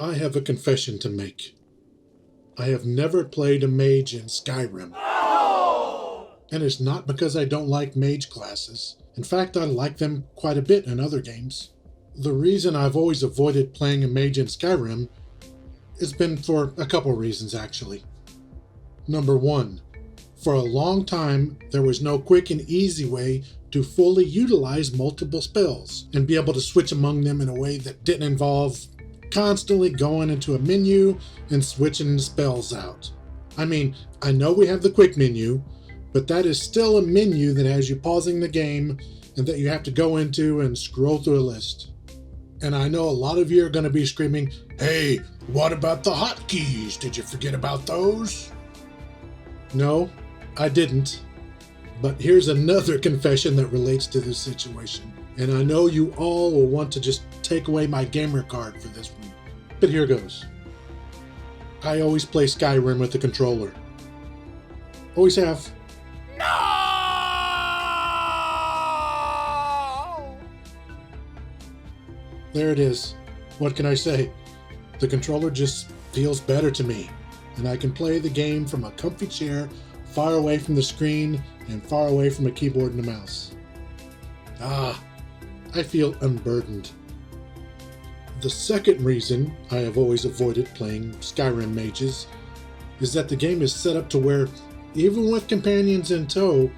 I have a confession to make. I have never played a mage in Skyrim. And it's not because I don't like mage classes. In fact, I like them quite a bit in other games. The reason I've always avoided playing a mage in Skyrim has been for a couple reasons, actually. Number one, for a long time, there was no quick and easy way to fully utilize multiple spells and be able to switch among them in a way that didn't involve constantly going into a menu and switching the spells out. I mean, I know we have the quick menu, but that is still a menu that has you pausing the game and that you have to go into and scroll through a list. And I know a lot of you are going to be screaming, "Hey, what about the hotkeys? Did you forget about those?" No, I didn't. But here's another confession that relates to this situation. And I know you all will want to just take away my gamer card for this one. But here goes. I always play Skyrim with the controller. Always have. No! There it is. What can I say? The controller just feels better to me. And I can play the game from a comfy chair, far away from the screen and far away from a keyboard and a mouse. I feel unburdened. The second reason I have always avoided playing Skyrim mages is that the game is set up to where, even with companions in tow,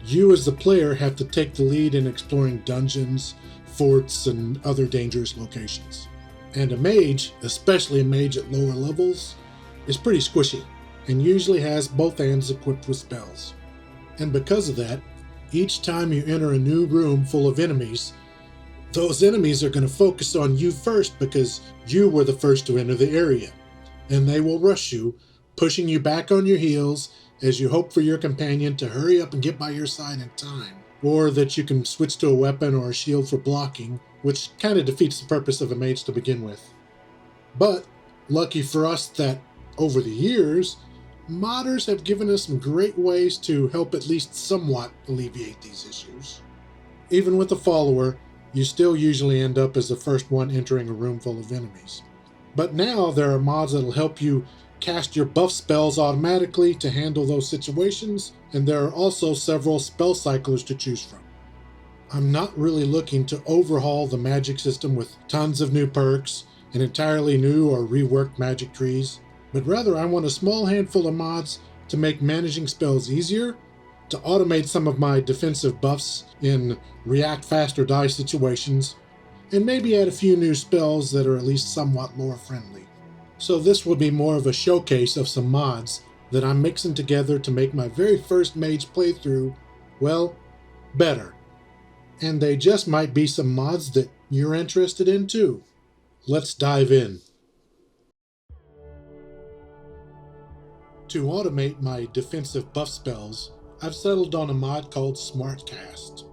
you as the player have to take the lead in exploring dungeons, forts, and other dangerous locations. And a mage, especially a mage at lower levels, is pretty squishy and usually has both hands equipped with spells. And because of that, each time you enter a new room full of enemies, those enemies are going to focus on you first because you were the first to enter the area. And they will rush you, pushing you back on your heels as you hope for your companion to hurry up and get by your side in time. Or that you can switch to a weapon or a shield for blocking, which kind of defeats the purpose of a mage to begin with. But, lucky for us that, over the years, modders have given us some great ways to help at least somewhat alleviate these issues. Even with a follower, you still usually end up as the first one entering a room full of enemies. But now there are mods that'll help you cast your buff spells automatically to handle those situations, and there are also several spell cyclers to choose from. I'm not really looking to overhaul the magic system with tons of new perks and entirely new or reworked magic trees, but rather I want a small handful of mods to make managing spells easier, to automate some of my defensive buffs in react fast or die situations, and maybe add a few new spells that are at least somewhat lore friendly. So this will be more of a showcase of some mods that I'm mixing together to make my very first mage playthrough, well, better. And they just might be some mods that you're interested in too. Let's dive in. To automate my defensive buff spells, I've settled on a mod called SmartCast.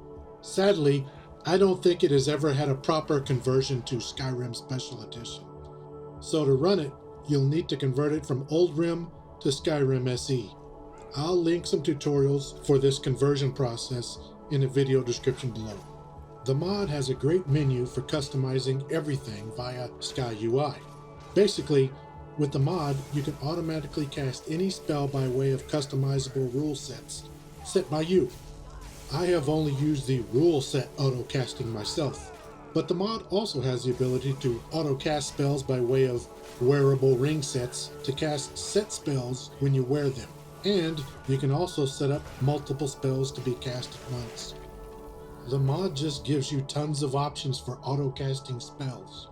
Sadly, I don't think it has ever had a proper conversion to Skyrim Special Edition. So to run it, you'll need to convert it from Oldrim to Skyrim SE. I'll link some tutorials for this conversion process in the video description below. The mod has a great menu for customizing everything via SkyUI. Basically, with the mod, you can automatically cast any spell by way of customizable rule sets, set by you. I have only used the rule set auto-casting myself, but the mod also has the ability to auto-cast spells by way of wearable ring sets to cast set spells when you wear them, and you can also set up multiple spells to be cast at once. The mod just gives you tons of options for auto-casting spells.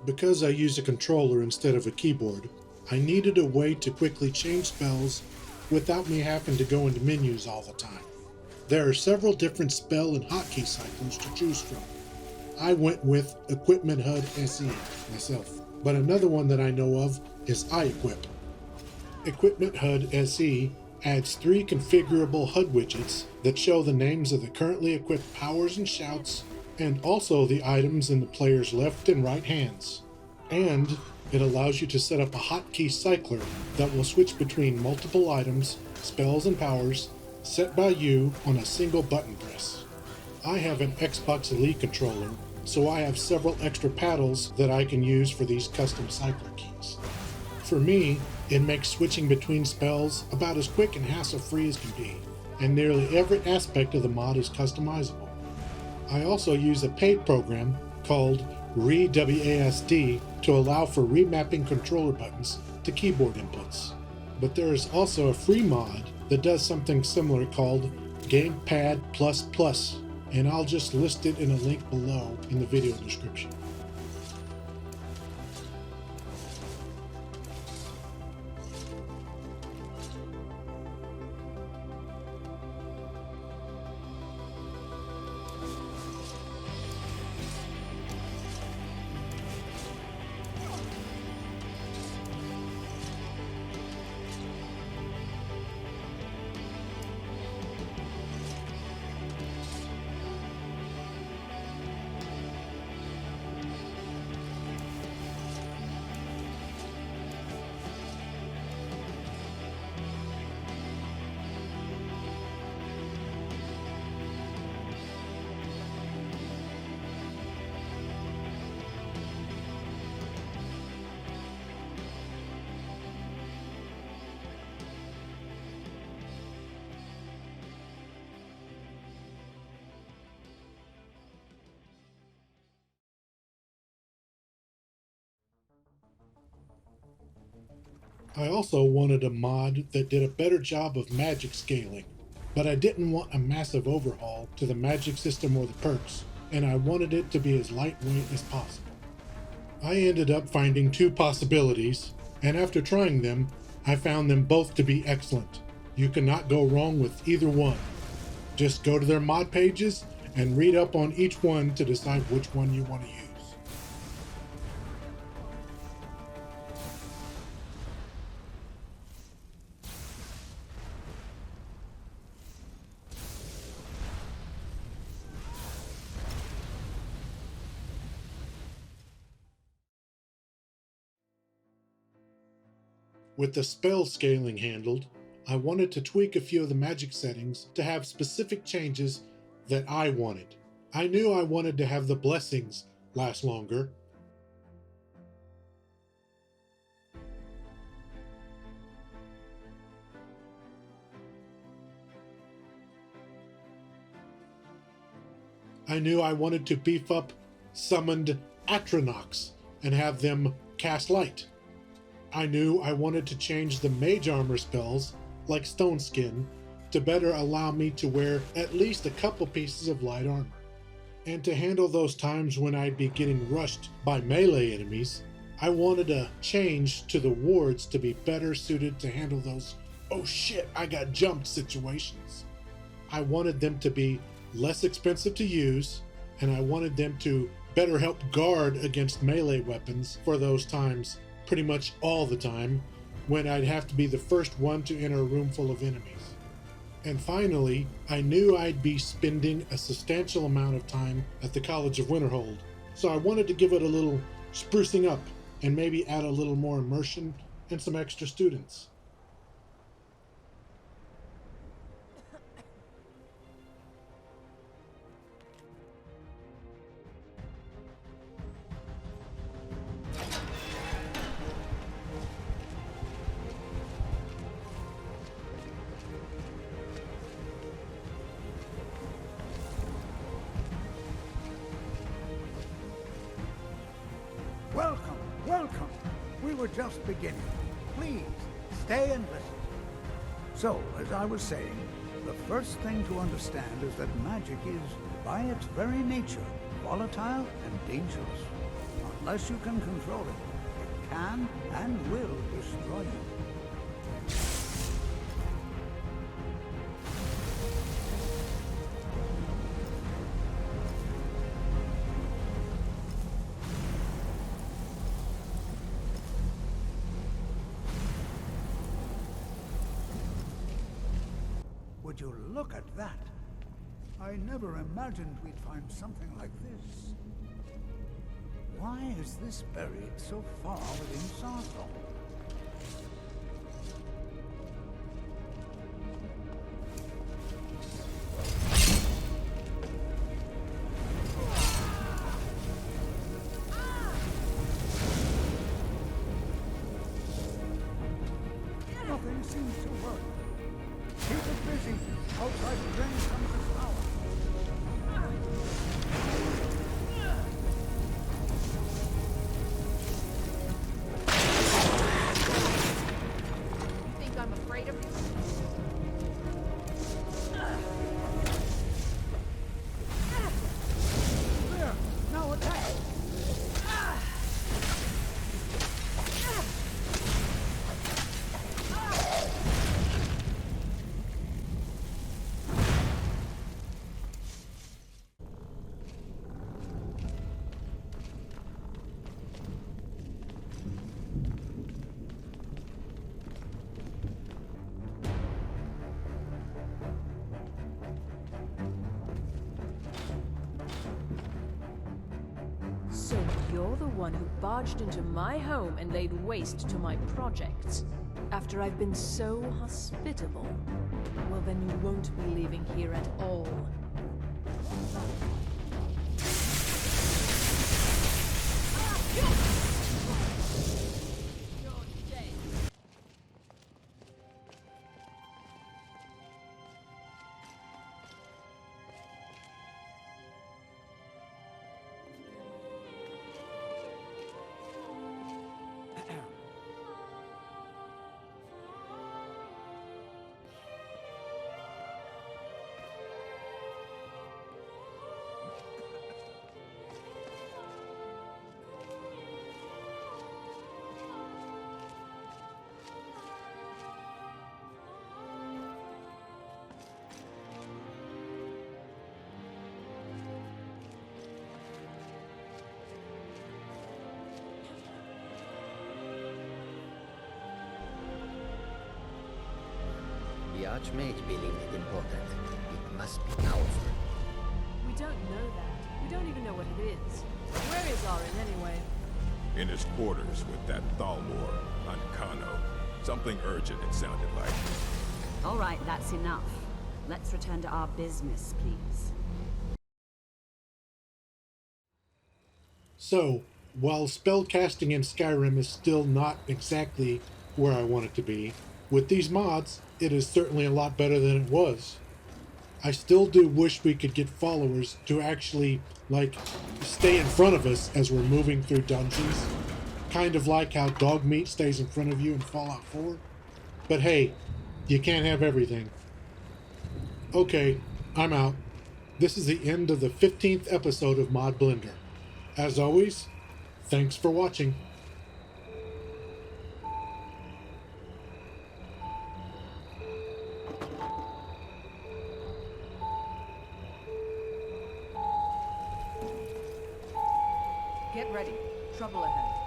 Because I use a controller instead of a keyboard, I needed a way to quickly change spells without me having to go into menus all the time. There are several different spell and hotkey cycles to choose from. I went with Equipment HUD SE myself, but another one that I know of is iEquip. Equipment HUD SE adds 3 configurable HUD widgets that show the names of the currently equipped powers and shouts, and also the items in the player's left and right hands. And it allows you to set up a hotkey cycler that will switch between multiple items, spells, and powers set by you on a single button press. I have an Xbox Elite controller, so I have several extra paddles that I can use for these custom cycler keys. For me, it makes switching between spells about as quick and hassle-free as can be, and nearly every aspect of the mod is customizable. I also use a paid program called reWASD to allow for remapping controller buttons to keyboard inputs. But there is also a free mod that does something similar called Gamepad++, and I'll just list it in a link below in the video description. I also wanted a mod that did a better job of magic scaling, but I didn't want a massive overhaul to the magic system or the perks, and I wanted it to be as lightweight as possible. I ended up finding 2 possibilities, and after trying them, I found them both to be excellent. You cannot go wrong with either one. Just go to their mod pages and read up on each one to decide which one you want to use. With the spell scaling handled, I wanted to tweak a few of the magic settings to have specific changes that I wanted. I knew I wanted to have the blessings last longer. I knew I wanted to beef up summoned Atronachs and have them cast light. I knew I wanted to change the mage armor spells, like Stone Skin, to better allow me to wear at least a couple pieces of light armor. And to handle those times when I'd be getting rushed by melee enemies, I wanted a change to the wards to be better suited to handle those "oh shit, I got jumped" situations. I wanted them to be less expensive to use, and I wanted them to better help guard against melee weapons for those times, pretty much all the time, when I'd have to be the first one to enter a room full of enemies. And finally, I knew I'd be spending a substantial amount of time at the College of Winterhold, so I wanted to give it a little sprucing up and maybe add a little more immersion and some extra students. Welcome, welcome. We were just beginning. Please, stay and listen. So, as I was saying, the first thing to understand is that magic is, by its very nature, volatile and dangerous. Unless you can control it, it can and will destroy you. would you look at that? I never imagined we'd find something like this. Why is this buried so far within Sarthon? Nothing seems to work. Keep it busy. I'll try to drain some of this power. You think I'm afraid of you? There! Now attack! So you're the one who barged into my home and laid waste to my projects, after I've been so hospitable? Well, then you won't be leaving here at all. The Archmage believed it important. It must be powerful. We don't know that. We don't even know what it is. Where is Arin anyway? In his quarters with that Thalmor on Kano. Something urgent, it sounded like. All right, that's enough. Let's return to our business, please. So, while spellcasting in Skyrim is still not exactly where I want it to be, with these mods, it is certainly a lot better than it was. I still do wish we could get followers to actually, like, stay in front of us as we're moving through dungeons. Kind of like how dog meat stays in front of you in Fallout 4. But hey, you can't have everything. Okay, I'm out. This is the end of the 15th episode of Mod Blender. As always, thanks for watching. Get ready. Trouble ahead.